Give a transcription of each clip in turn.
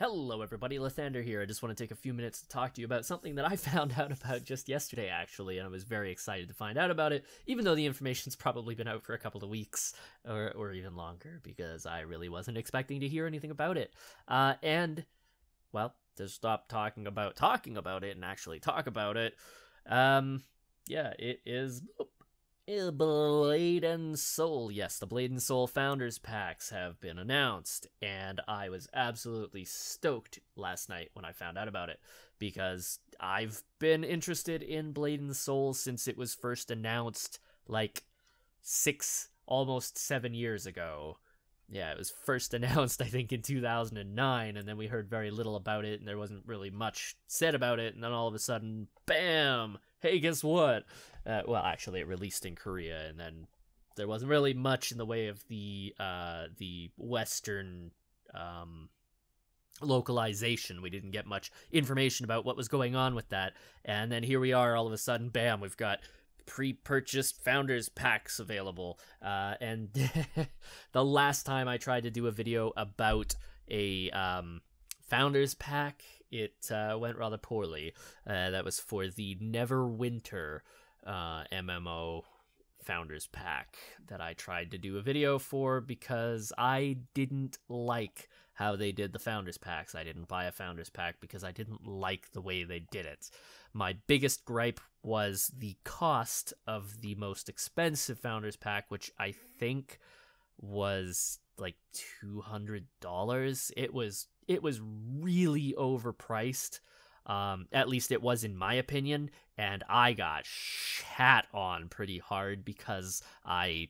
Hello everybody, Lathander here. I just want to take a few minutes to talk to you about something that I found out about just yesterday actually, and I was very excited to find out about it, even though the information's probably been out for a couple of weeks, or even longer, because I really wasn't expecting to hear anything about it. Well, to stop talking about it and actually talk about it, yeah, it is Blade and Soul. Yes, the Blade and Soul Founders Packs have been announced, and I was absolutely stoked last night when I found out about it, because I've been interested in Blade and Soul since it was first announced, like, almost 7 years ago. Yeah, it was first announced, I think, in 2009, and then we heard very little about it, and there wasn't really much said about it, and then all of a sudden, bam! Hey, guess what? Well, actually, it released in Korea, and then there wasn't really much in the way of the Western localization. We didn't get much information about what was going on with that, and then here we are, all of a sudden, bam, we've got pre-purchased Founders Packs available, and the last time I tried to do a video about a Founders Pack, it went rather poorly. That was for the Neverwinter MMO Founders Pack that I tried to do a video for, because I didn't like how they did the Founders Packs. I didn't buy a Founders Pack because I didn't like the way they did it. My biggest gripe was the cost of the most expensive Founders Pack, which I think was like $200. It was really overpriced. At least it was in my opinion, and I got shat on pretty hard because I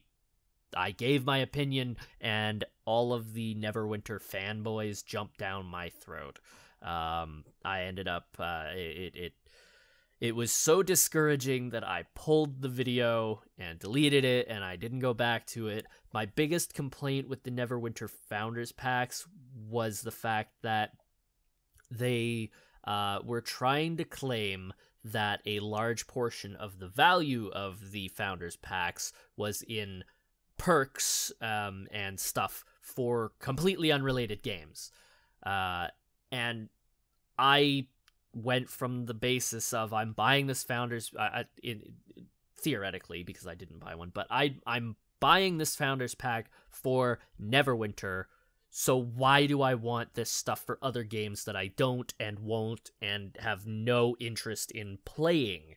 gave my opinion, and all of the Neverwinter fanboys jumped down my throat. I ended up, it was so discouraging that I pulled the video and deleted it, and I didn't go back to it. My biggest complaint with the Neverwinter Founders Packs was the fact that they were trying to claim that a large portion of the value of the Founders Packs was in perks and stuff for completely unrelated games. And I went from the basis of I'm buying this Founders theoretically, because I didn't buy one, but I'm buying this Founders Pack for Neverwinter, so why do I want this stuff for other games that I don't and won't and have no interest in playing?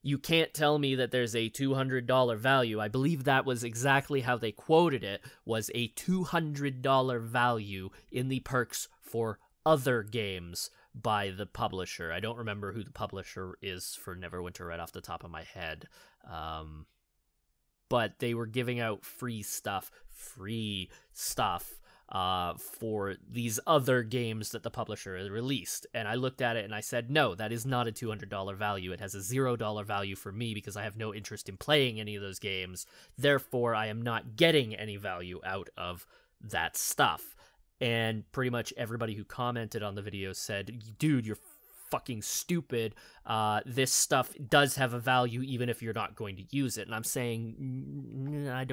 You can't tell me that there's a $200 value. I believe that was exactly how they quoted it, was a $200 value in the perks for other games by the publisher. I don't remember who the publisher is for Neverwinter right off the top of my head. But they were giving out free stuff for these other games that the publisher has released. And I looked at it and I said, no, that is not a $200 value. It has a $0 value for me because I have no interest in playing any of those games. Therefore, I am not getting any value out of that stuff. And pretty much everybody who commented on the video said, dude, you're fucking stupid. This stuff does have a value even if you're not going to use it. And I'm saying, I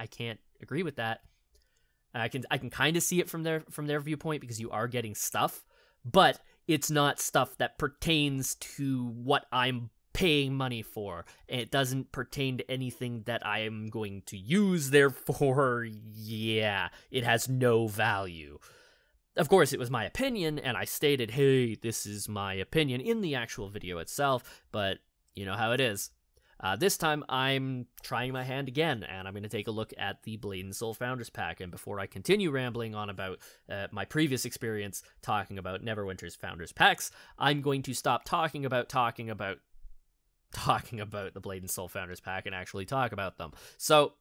can't agree with that. I can kind of see it from their viewpoint, because you are getting stuff, but it's not stuff that pertains to what I'm paying money for. And it doesn't pertain to anything that I am going to use, therefore, yeah, it has no value. Of course, it was my opinion, and I stated, hey, this is my opinion in the actual video itself, but you know how it is. This time, I'm trying my hand again, and I'm going to take a look at the Blade and Soul Founders Pack. And before I continue rambling on about my previous experience talking about Neverwinter's Founders Packs, I'm going to stop talking about the Blade and Soul Founders Pack and actually talk about them. So,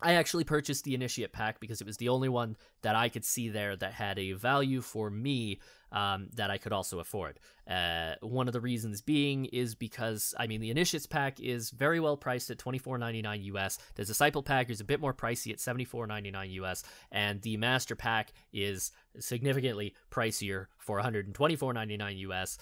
I actually purchased the Initiate Pack because it was the only one that I could see there that had a value for me that I could also afford. One of the reasons being is because, I mean, the Initiates Pack is very well priced at $24.99 US. The Disciple Pack is a bit more pricey at $74.99 US, and the Master Pack is significantly pricier for $124.99 US.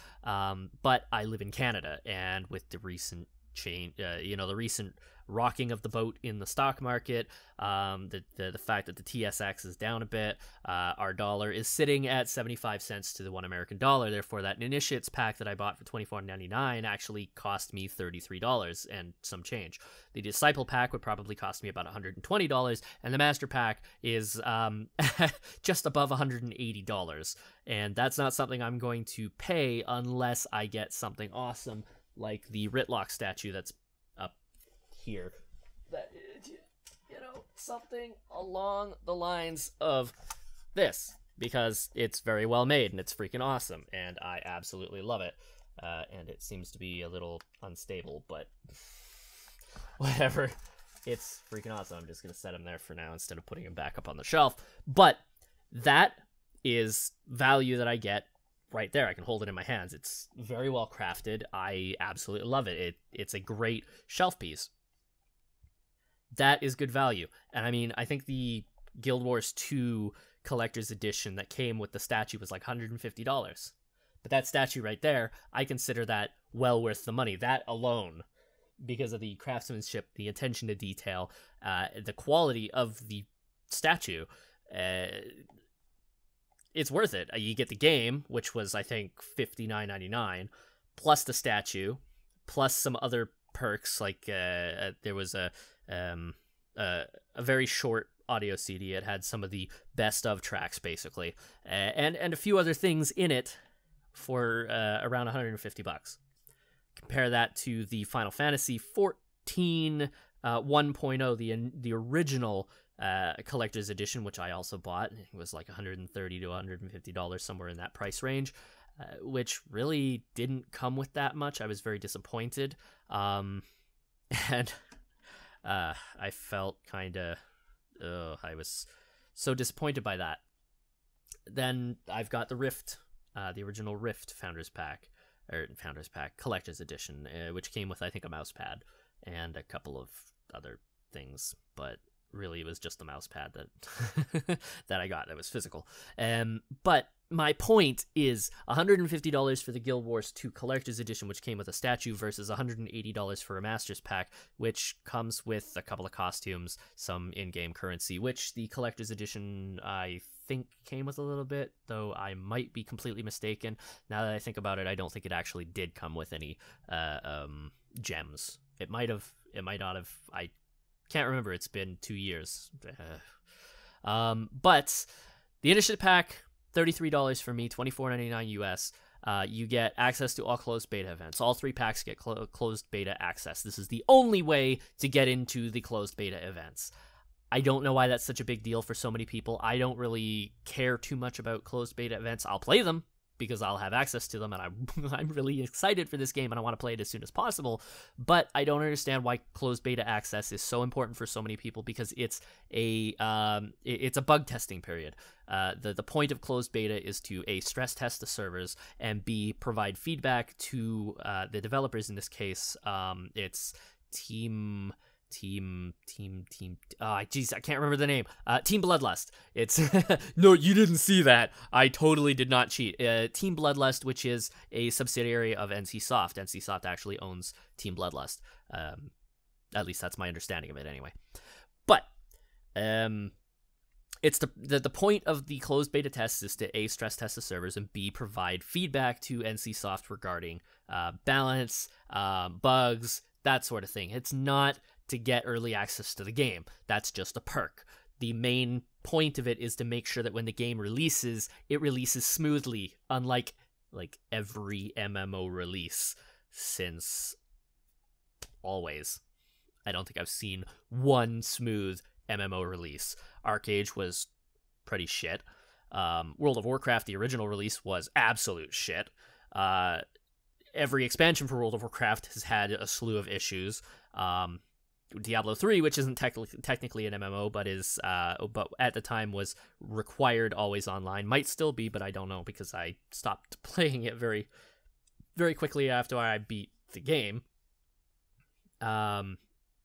But I live in Canada, and with the recent change, the recent rocking of the boat in the stock market, the fact that the TSX is down a bit, our dollar is sitting at 75 cents to the $1 AMERICAN. Therefore, that Initiates pack that I bought for $24.99 actually cost me $33 and some change. The Disciple pack would probably cost me about $120, and the Master pack is just above $180. And that's not something I'm going to pay unless I get something awesome like the Ritlock statue that's up here. That, something along the lines of this, because it's very well made and it's freaking awesome, and I absolutely love it. And it seems to be a little unstable, but whatever. It's freaking awesome. I'm just going to set him there for now instead of putting him back up on the shelf. But that is value that I get right there. I can hold it in my hands. It's very well crafted. I absolutely love it. It's a great shelf piece. That is good value. And I mean, I think the Guild Wars 2 collector's edition that came with the statue was like $150. But that statue right there, I consider that well worth the money. That alone, because of the craftsmanship, the attention to detail, the quality of the statue, it's worth it. You get the game, which was, I think, $59.99, plus the statue, plus some other perks, like there was a very short audio CD. It had some of the best of tracks, basically, and a few other things in it for around $150. Compare that to the Final Fantasy 14 1.0, the original collector's edition, which I also bought. It was like $130 to $150, somewhere in that price range, which really didn't come with that much. I was very disappointed, and I felt kind of, I was so disappointed by that. Then I've got the Rift, the original Rift Founders Pack, Collector's Edition, which came with, I think, a mouse pad and a couple of other things, but really it was just the mouse pad that that I got that was physical. But my point is $150 for the Guild Wars 2 Collector's Edition, which came with a statue, versus $180 for a Master's Pack, which comes with a couple of costumes, some in-game currency, which the Collector's Edition, I think, came with a little bit, though I might be completely mistaken. Now that I think about it, I don't think it actually did come with any gems. It might have, it might not have, I can't remember, it's been 2 years. But the Initiative Pack, $33 for me, $24.99 US. You get access to all closed beta events. All 3 packs get closed beta access. This is the only way to get into the closed beta events. I don't know why that's such a big deal for so many people. I don't really care too much about closed beta events. I'll play them because I'll have access to them, and I'm really excited for this game, and I want to play it as soon as possible. But I don't understand why closed beta access is so important for so many people, because it's a bug testing period. The point of closed beta is to A, stress test the servers, and B, provide feedback to the developers. In this case, it's Team. Jeez, I can't remember the name. Team Bloodlust. It's no, you didn't see that. I totally did not cheat. Team Bloodlust, which is a subsidiary of NCSoft. NCSoft actually owns Team Bloodlust. At least that's my understanding of it, anyway. But it's the point of the closed beta tests is to A, stress test the servers, and B, provide feedback to NCSoft regarding balance, bugs, that sort of thing. It's not to get early access to the game. That's just a perk. The main point of it is to make sure that when the game releases, it releases smoothly, unlike every MMO release since always. I don't think I've seen one smooth MMO release. Arcade was pretty shit. World of Warcraft, the original release, was absolute shit. Every expansion for World of Warcraft has had a slew of issues. Diablo 3, which isn't technically an MMO, but is but at the time was required always online. Might still be, but I don't know, because I stopped playing it very, very quickly after I beat the game.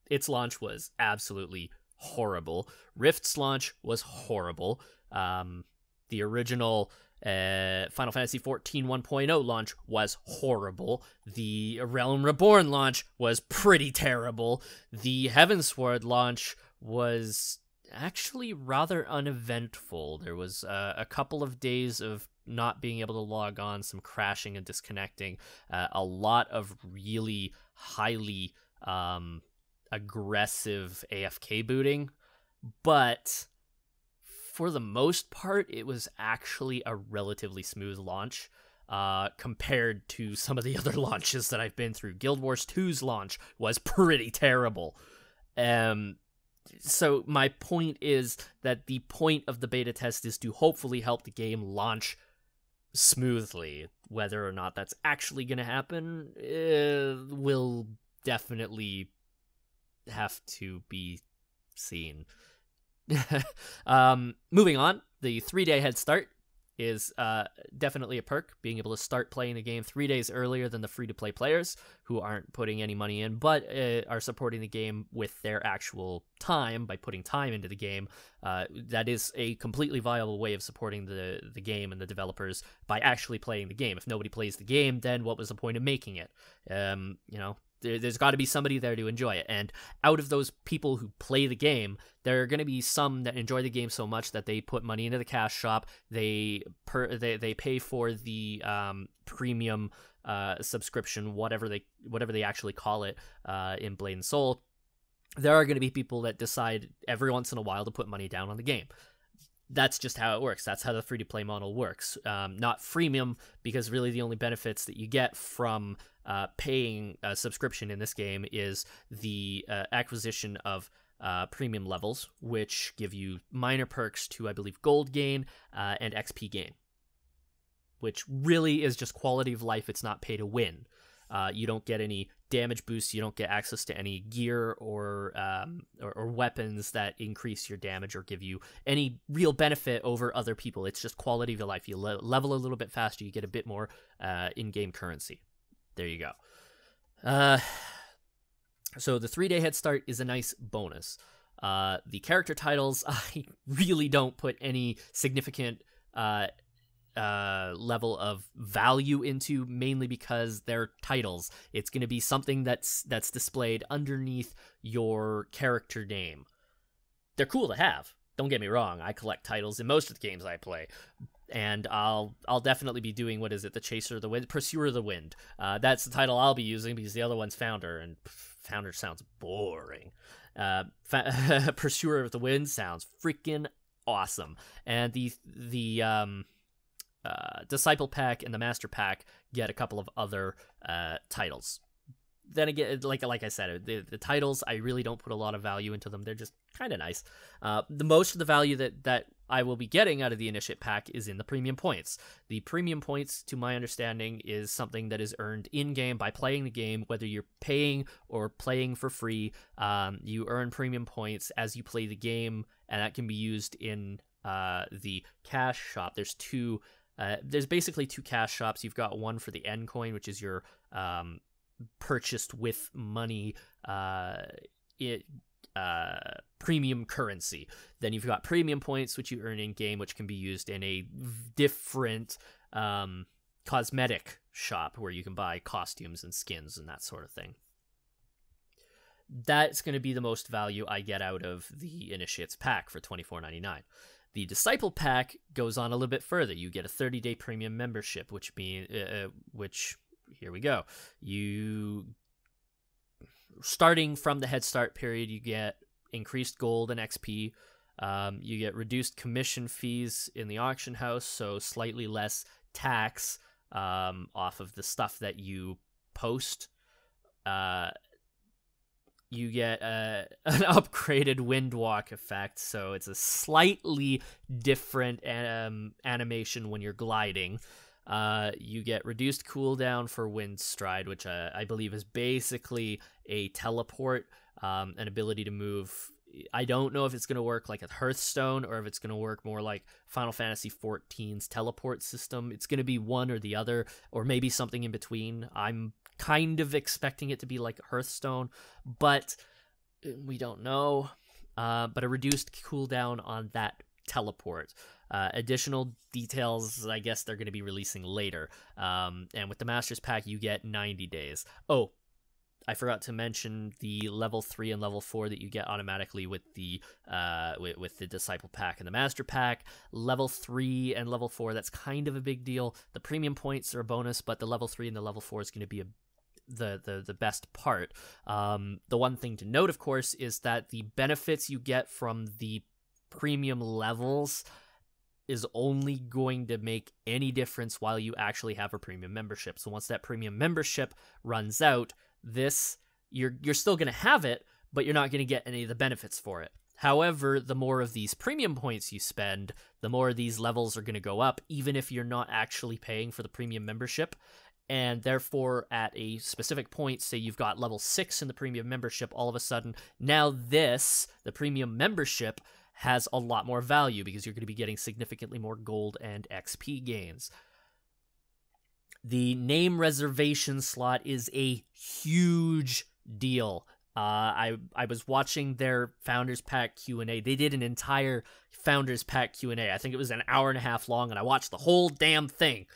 Its launch was absolutely horrible. Rift's launch was horrible. The original Final Fantasy XIV 1.0 launch was horrible. The Realm Reborn launch was pretty terrible. The Heavensward launch was actually rather uneventful. There was a couple of days of not being able to log on, some crashing and disconnecting, a lot of really highly aggressive AFK booting, but for the most part, it was actually a relatively smooth launch compared to some of the other launches that I've been through. Guild Wars 2's launch was pretty terrible. So my point is that the point of the beta test is to hopefully help the game launch smoothly. Whether or not that's actually going to happen will definitely have to be seen. Moving on, the 3-day head start is definitely a perk. Being able to start playing the game 3 days earlier than the free-to-play players who aren't putting any money in, but are supporting the game with their actual time by putting time into the game. That is a completely viable way of supporting the game and the developers by actually playing the game. If nobody plays the game, then what was the point of making it? There's got to be somebody there to enjoy it. And out of those people who play the game, there are going to be some that enjoy the game so much that they put money into the cash shop. They pay for the premium subscription, whatever they actually call it in Blade and Soul. There are going to be people that decide every once in a while to put money down on the game. That's just how it works. That's how the free-to-play model works. Not freemium, because really the only benefits that you get from paying a subscription in this game is the acquisition of premium levels, which give you minor perks to, I believe, gold gain and XP gain, which really is just quality of life. It's not pay to win. You don't get any damage boosts. You don't get access to any gear or weapons that increase your damage or give you any real benefit over other people. It's just quality of your life. You level a little bit faster. You get a bit more in-game currency. There you go. So the 3-day head start is a nice bonus. The character titles, I really don't put any significant level of value into, mainly because they're titles. It's going to be something that's displayed underneath your character name. They're cool to have. Don't get me wrong. I collect titles in most of the games I play, and I'll definitely be doing, what is it, the Chaser of the Wind, Pursuer of the Wind. That's the title I'll be using because the other one's Founder, and Founder sounds boring. Pursuer of the Wind sounds freaking awesome, and the Disciple Pack and the Master Pack get a couple of other titles. Then again, like I said, the titles, I really don't put a lot of value into them. They're just kind of nice. The most of the value that I will be getting out of the Initiate Pack is in the premium points. The premium points, to my understanding, is something that is earned in-game by playing the game, whether you're paying or playing for free. You earn premium points as you play the game, and that can be used in the cash shop. There's basically two cash shops. You've got one for the N coin, which is your purchased with money premium currency. Then you've got premium points, which you earn in game, which can be used in a different cosmetic shop where you can buy costumes and skins and that sort of thing. That's going to be the most value I get out of the Initiates pack for $24.99. The Disciple Pack goes on a little bit further. You get a 30-day premium membership, which here we go. Starting from the Head Start period, you get increased gold and XP. You get reduced commission fees in the auction house, so slightly less tax off of the stuff that you post. You get an upgraded Windwalk effect, so it's a slightly different animation when you're gliding. You get reduced cooldown for Wind Stride, which I believe is basically a teleport, an ability to move. I don't know if it's going to work like a Hearthstone or if it's going to work more like Final Fantasy XIV's teleport system. It's going to be one or the other, or maybe something in between. I'm kind of expecting it to be like Hearthstone, but we don't know. But a reduced cooldown on that teleport. Additional details, I guess they're going to be releasing later. And with the Masters Pack, you get 90 days. Oh, I forgot to mention the level 3 and level 4 that you get automatically with the Disciple Pack and the Master Pack. Level 3 and level 4, that's kind of a big deal. The premium points are a bonus, but the level 3 and the level 4 is going to be the best part. The one thing to note, of course, is that the benefits you get from the premium levels is only going to make any difference while you actually have a premium membership. So once that premium membership runs out, you're still going to have it, but you're not going to get any of the benefits for it. However, the more of these premium points you spend, the more these levels are going to go up, even if you're not actually paying for the premium membership. And therefore, at a specific point, say you've got level 6 in the premium membership, all of a sudden, now the premium membership, has a lot more value because you're going to be getting significantly more gold and XP gains. The name reservation slot is a huge deal. I was watching their Founders Pack Q&A. They did an entire Founders Pack Q&A. I think it was an hour and a half long, and I watched the whole damn thing.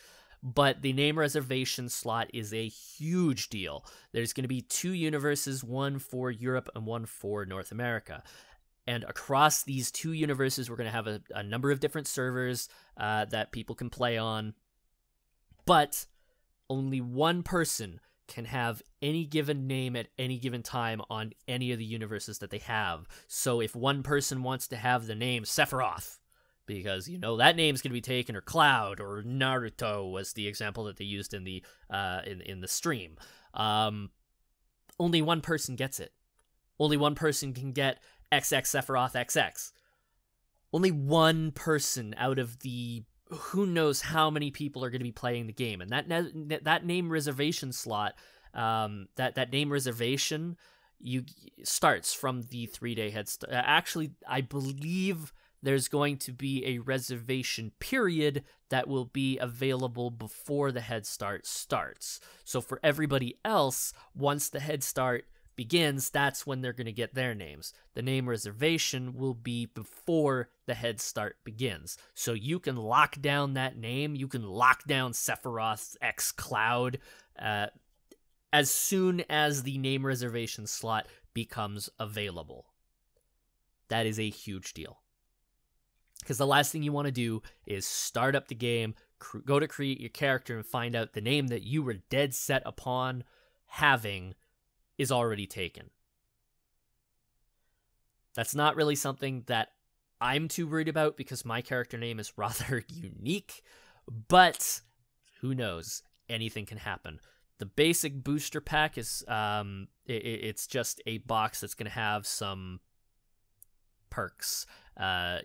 But the name reservation slot is a huge deal. There's going to be 2 universes, one for Europe and one for North America. And across these 2 universes, we're going to have a number of different servers that people can play on. But only one person can have any given name at any given time on any of the universes that they have. So if one person wants to have the name Sephiroth, because, you know, that name's going to be taken, or Cloud, or Naruto was the example that they used in the stream. Only one person gets it. Only one person can get XX Sephiroth XX. Only one person out of the who knows how many people are going to be playing the game. And that name reservation slot, that name reservation, starts from the 3-day head start. Actually, I believe there's going to be a reservation period that will be available before the head start starts. So for everybody else, once the head start begins, that's when they're going to get their names. The name reservation will be before the head start begins. So you can lock down that name. You can lock down Sephiroth X Cloud as soon as the name reservation slot becomes available. That is a huge deal. Because the last thing you want to do is start up the game, go to create your character, and find out the name that you were dead set upon having is already taken. That's not really something that I'm too worried about because my character name is rather unique, but who knows? Anything can happen. The basic booster pack is it's just a box that's going to have some perks.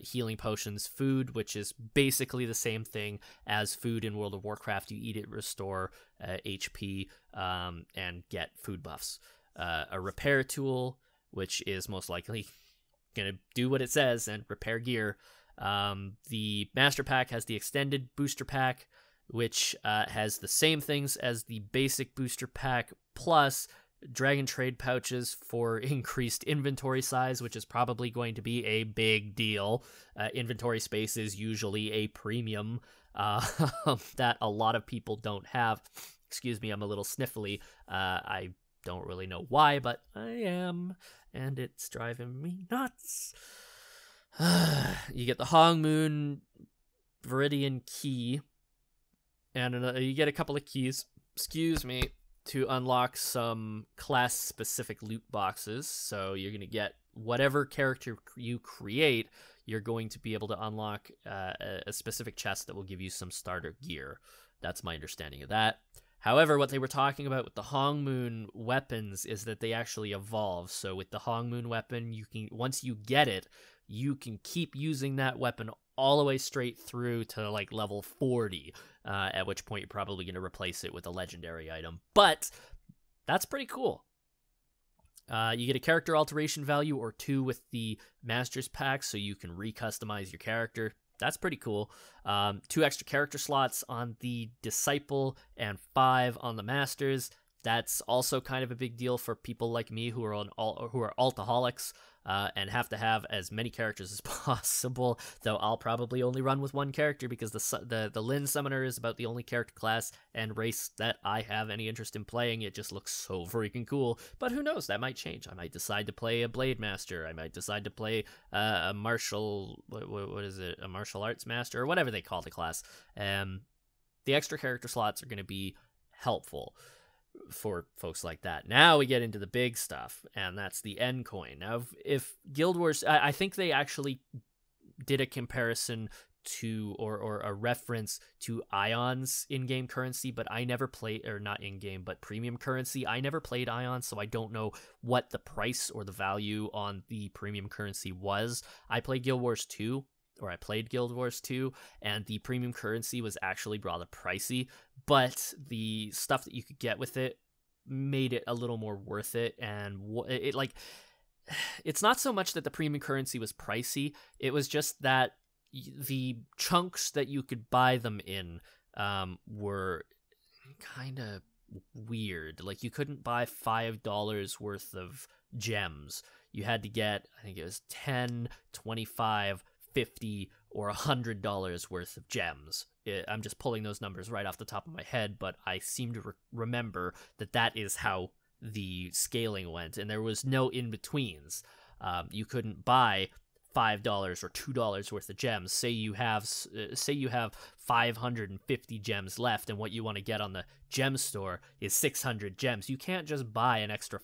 Healing potions, food, which is basically the same thing as food in World of Warcraft. You eat it, restore HP, and get food buffs. A repair tool, which is most likely going to do what it says and repair gear. The Master Pack has the extended booster pack, which has the same things as the basic booster pack, plus Dragon Trade pouches for increased inventory size, which is probably going to be a big deal. Inventory space is usually a premium that a lot of people don't have. Excuse me, I'm a little sniffly. I don't really know why, but I am, and it's driving me nuts. You get the Hong Moon Viridian key, and you get a couple of keys, to unlock some class-specific loot boxes. So you're going to get whatever character you create, you're going to be able to unlock a specific chest that will give you some starter gear. That's my understanding of that. However, what they were talking about with the Hong Moon weapons is that they actually evolve. So with the Hong Moon weapon, you can, once you get it, you can keep using that weapon all the way straight through to like level 40, at which point you're probably going to replace it with a legendary item. But that's pretty cool. You get a character alteration value or 2 with the Masters Pack, so you can recustomize your character. That's pretty cool. 2 extra character slots on the Disciple and 5 on the Masters. That's also kind of a big deal for people like me who are altaholics and have to have as many characters as possible. Though I'll probably only run with one character because the Lin Summoner is about the only character class and race that I have any interest in playing. It just looks so freaking cool. But who knows? That might change. I might decide to play a Blade Master. I might decide to play a martial. What is it? A martial arts master or whatever they call the class. The extra character slots are going to be helpful for folks like that. Now we get into the big stuff, and that's the N coin. Now, if Guild Wars, I think they actually did a comparison to or a reference to Ion's in-game currency, but I never played, or not in-game, but premium currency. I never played Ion, so I don't know what the price or the value on the premium currency was. I played Guild Wars 2, and the premium currency was actually rather pricey, but the stuff that you could get with it made it a little more worth it. And it's not so much that the premium currency was pricey, it was just that the chunks that you could buy them in were kind of weird. Like, you couldn't buy $5 worth of gems. You had to get, I think it was 10, 25, 50 or $100 worth of gems. I'm just pulling those numbers right off the top of my head, but I seem to remember that is how the scaling went, and there was no in-betweens. You couldn't buy $5 or $2 worth of gems. Say you have 550 gems left, and what you want to get on the gem store is 600 gems. You can't just buy an extra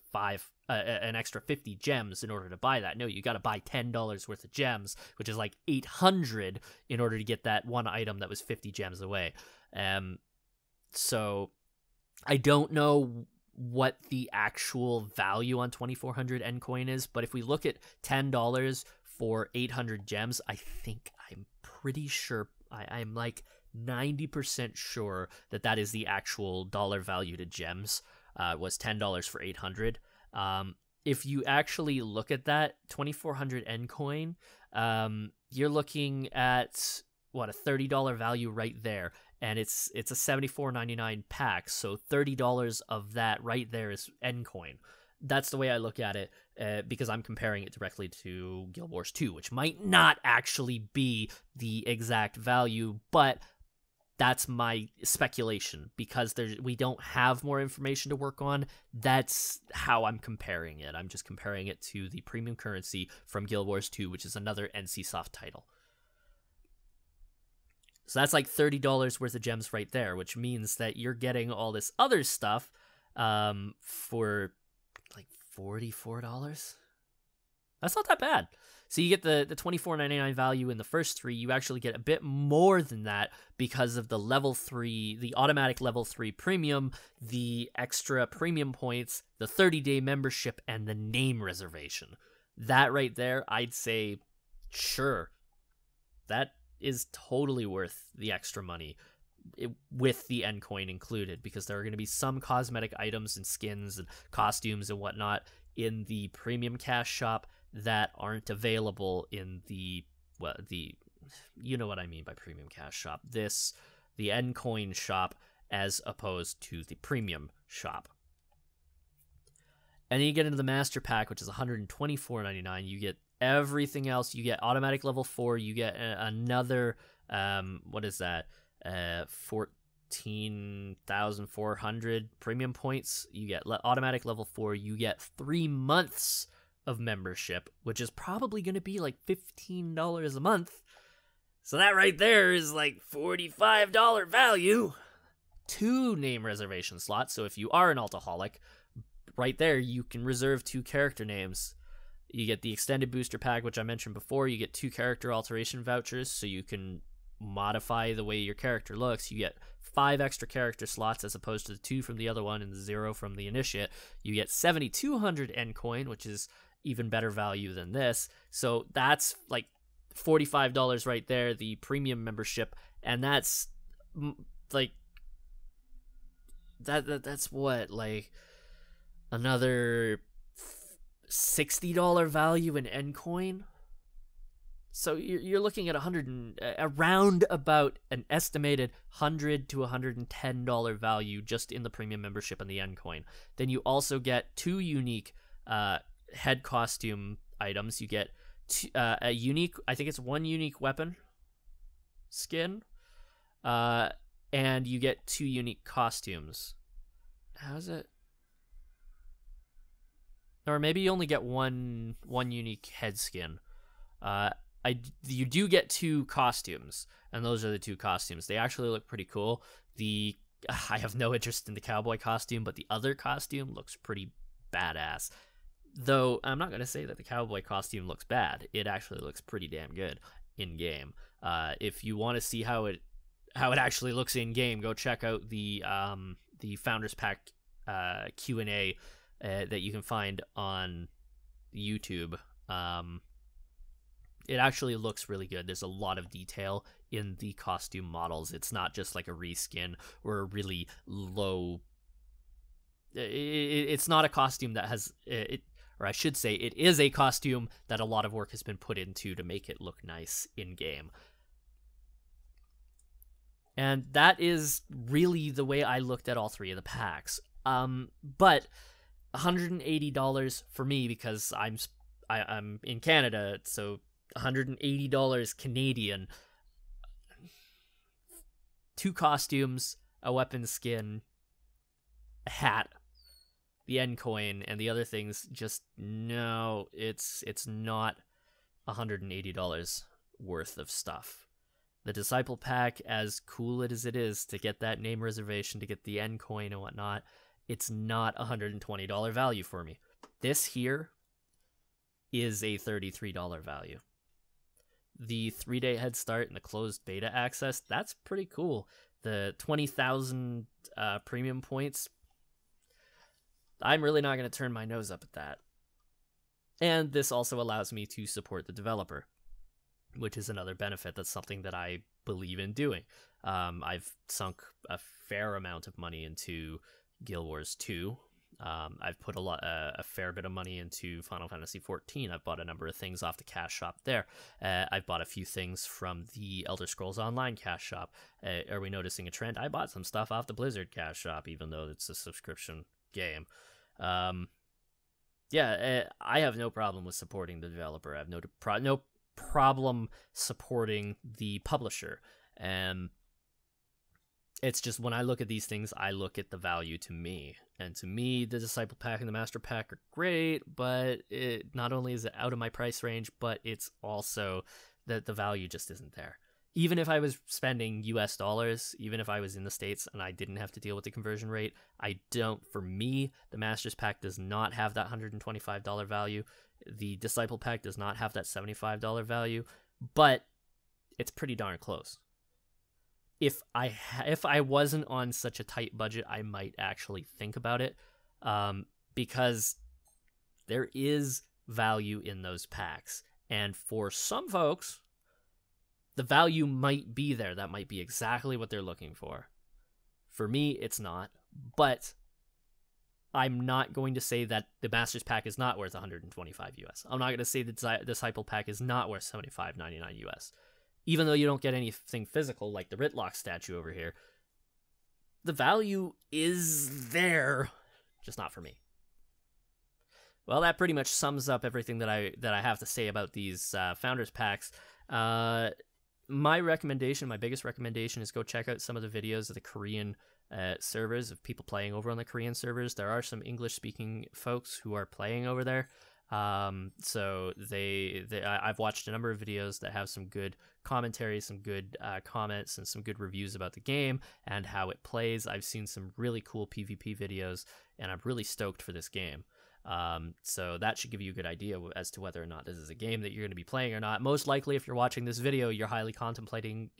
50 gems in order to buy that. No, you got to buy $10 worth of gems, which is like 800 in order to get that one item that was 50 gems away. So I don't know what the actual value on 2400 N coin is, but if we look at $10 for 800 gems, I'm pretty sure, I'm like 90% sure that is the actual dollar value to gems, was $10 for 800. If you actually look at that 2400 N coin, you're looking at a $30 value right there, and it's a $74.99 pack, so $30 of that right there is N coin. That's the way I look at it, because I'm comparing it directly to Guild Wars 2, which might not actually be the exact value, but that's my speculation, because we don't have more information to work on. That's how I'm comparing it. I'm just comparing it to the premium currency from Guild Wars 2, which is another NCSoft title. So that's like $30 worth of gems right there, which means that you're getting all this other stuff for like $44. That's not that bad. So you get the $24.99 value in the first three. You actually get a bit more than that because of the level 3, the automatic level 3 premium, the extra premium points, the 30-day membership, and the name reservation. That right there, I'd say, sure, that is totally worth the extra money, with the N coin included, because there are going to be some cosmetic items and skins and costumes and whatnot in the premium cash shop that aren't available in the you know what I mean by premium cash shop, the N coin shop, as opposed to the premium shop. And then you get into the master pack, which is $124.99. You get everything else. You get automatic level 4. You get another what is that? 14,400 premium points. You get automatic level 4. You get 3 months of membership, which is probably going to be like $15 a month. So that right there is like $45 value. 2 name reservation slots. So if you are an altaholic, right there you can reserve 2 character names. You get the extended booster pack, which I mentioned before. You get 2 character alteration vouchers, so you can modify the way your character looks. You get 5 extra character slots as opposed to the 2 from the other one and the 0 from the initiate. You get 7,200 N coin, which is even better value than this. So that's like $45 right there, the premium membership, and that's like that's what, like another $60 value in N coin. So you're looking at around about an estimated $100 to $110 value just in the premium membership and the N coin. Then you also get 2 unique head costume items. You get a unique, I think it's 1 unique weapon skin, and you get 2 unique costumes. How's it? Or maybe you only get one unique head skin. You do get 2 costumes, and those are the 2 costumes. They actually look pretty cool. I have no interest in the cowboy costume, but the other costume looks pretty badass. Though I'm not gonna say that the cowboy costume looks bad. It actually looks pretty damn good in game. If you want to see how it actually looks in game, go check out the Founders Pack Q&A that you can find on YouTube. It actually looks really good. There's a lot of detail in the costume models. It's not just like a reskin or a really low. It's not a costume that has it. Or I should say, it is a costume that a lot of work has been put into to make it look nice in-game. And that is really the way I looked at all 3 of the packs. But $180 for me, because I'm in Canada, so $180 Canadian. 2 costumes, a weapon skin, a hat, the N coin, and the other things. Just no, it's not $180 worth of stuff. The Disciple Pack, as cool as it is to get that name reservation, to get the N coin and whatnot, it's not $120 value for me. This here is a $33 value. The 3-day head start and the closed beta access, that's pretty cool. The 20,000 premium points, I'm really not going to turn my nose up at that. And this also allows me to support the developer, which is another benefit. That's something that I believe in doing. I've sunk a fair amount of money into Guild Wars 2. I've put a fair bit of money into Final Fantasy XIV. I've bought a number of things off the cash shop there. I've bought a few things from the Elder Scrolls Online cash shop. Are we noticing a trend? I bought some stuff off the Blizzard cash shop, even though it's a subscription game. I have no problem with supporting the developer. I have no problem supporting the publisher. It's just when I look at these things, I look at the value to me. And to me, the Disciple Pack and the Master Pack are great, but not only is it out of my price range, but it's also that the value just isn't there. Even if I was spending US dollars, even if I was in the States and I didn't have to deal with the conversion rate, for me, the Master's Pack does not have that $125 value. The Disciple Pack does not have that $75 value, but it's pretty darn close. If I wasn't on such a tight budget, I might actually think about it, because there is value in those packs. And for some folks, the value might be there. That might be exactly what they're looking for. For me, it's not. But I'm not going to say that the Master's Pack is not worth $125 US. I'm not going to say the Disciple Pack is not worth $75.99 US. Even though you don't get anything physical like the Ritlock statue over here, the value is there, just not for me. Well, that pretty much sums up everything that I have to say about these Founders Packs. My biggest recommendation is go check out some of the videos of the Korean servers, of people playing over on the Korean servers. There are some English-speaking folks who are playing over there. So I've watched a number of videos that have some good commentary, some good comments, and some good reviews about the game and how it plays. I've seen some really cool PvP videos, and I'm really stoked for this game. So that should give you a good idea as to whether or not this is a game that you're going to be playing or not. Most likely, if you're watching this video, you're highly contemplating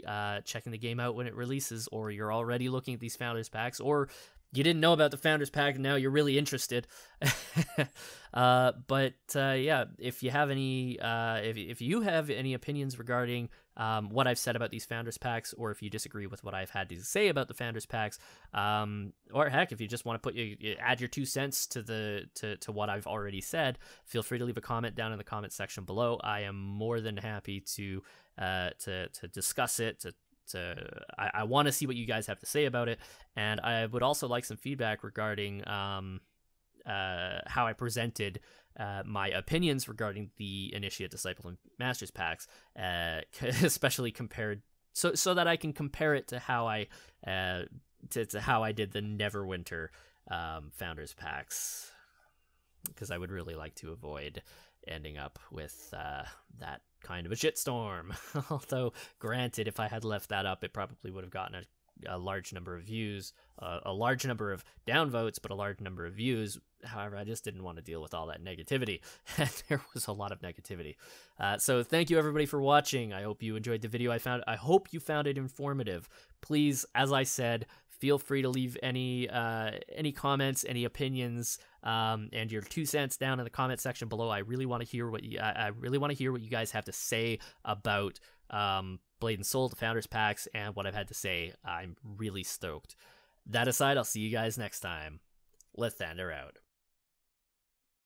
checking the game out when it releases, or you're already looking at these Founders Packs, or you didn't know about the Founders Pack, and now you're really interested. Yeah, if you have any, if you have any opinions regarding what I've said about these Founders Packs, or if you disagree with what I've had to say about the Founders Packs, or heck, if you just want to add your 2 cents to what I've already said, feel free to leave a comment down in the comment section below. I am more than happy to discuss it, I want to see what you guys have to say about it, and I would also like some feedback regarding how I presented my opinions regarding the Initiate, Disciple, and Masters packs, especially compared so that I can compare it to how I to how I did the Neverwinter Founders packs, because I would really like to avoid ending up with that kind of a shitstorm. Although, granted, if I had left that up, it probably would have gotten a large number of views, a large number of downvotes, but a large number of views. However, I just didn't want to deal with all that negativity, and there was a lot of negativity. So thank you everybody for watching. I hope you enjoyed the video. I hope you found it informative. Please, as I said, feel free to leave any comments, any opinions, and your 2 cents down in the comment section below. I really want to hear what you guys have to say about Blade and Soul, the Founders Packs, and what I've had to say. I'm really stoked. That aside, I'll see you guys next time. Lathander out.